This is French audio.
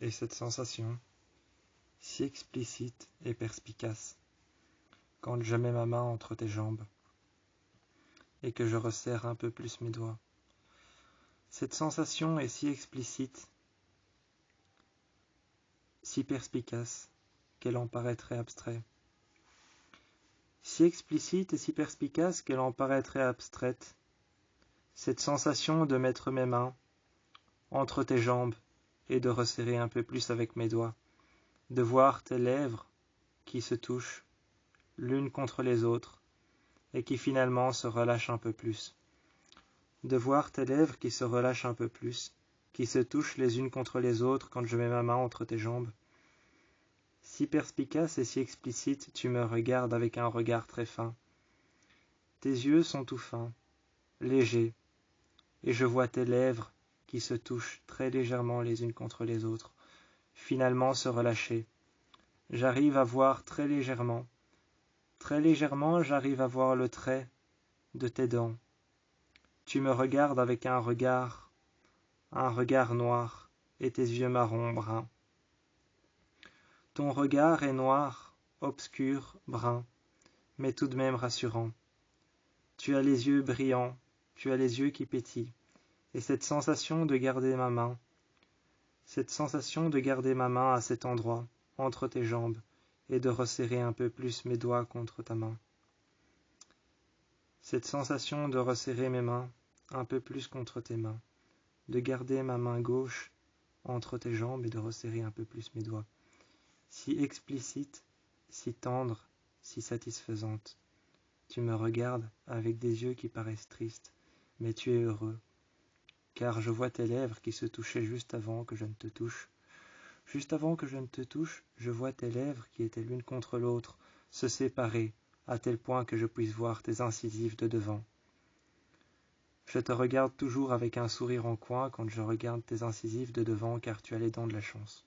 et cette sensation, si explicite et perspicace, quand je mets ma main entre tes jambes et que je resserre un peu plus mes doigts. Cette sensation est si explicite, si perspicace, qu'elle en paraîtrait abstraite. Si explicite et si perspicace qu'elle en paraîtrait abstraite, cette sensation de mettre mes mains entre tes jambes et de resserrer un peu plus avec mes doigts, de voir tes lèvres qui se touchent l'une contre les autres et qui finalement se relâchent un peu plus, de voir tes lèvres qui se relâchent un peu plus, qui se touchent les unes contre les autres quand je mets ma main entre tes jambes. Si perspicace et si explicite, tu me regardes avec un regard très fin. Tes yeux sont tout fins, légers, et je vois tes lèvres qui se touchent très légèrement les unes contre les autres, finalement se relâcher. J'arrive à voir très légèrement, j'arrive à voir le trait de tes dents. Tu me regardes avec un regard noir, et tes yeux marron bruns. Ton regard est noir, obscur, brun, mais tout de même rassurant. Tu as les yeux brillants, tu as les yeux qui pétillent, et cette sensation de garder ma main à cet endroit, entre tes jambes, et de resserrer un peu plus mes doigts contre ta main. Cette sensation de resserrer mes mains un peu plus contre tes mains, de garder ma main gauche entre tes jambes et de resserrer un peu plus mes doigts. Si explicite, si tendre, si satisfaisante. Tu me regardes avec des yeux qui paraissent tristes, mais tu es heureux, car je vois tes lèvres qui se touchaient juste avant que je ne te touche. Juste avant que je ne te touche, je vois tes lèvres qui étaient l'une contre l'autre se séparer, à tel point que je puisse voir tes incisives de devant. Je te regarde toujours avec un sourire en coin quand je regarde tes incisives de devant, car tu as les dents de la chance.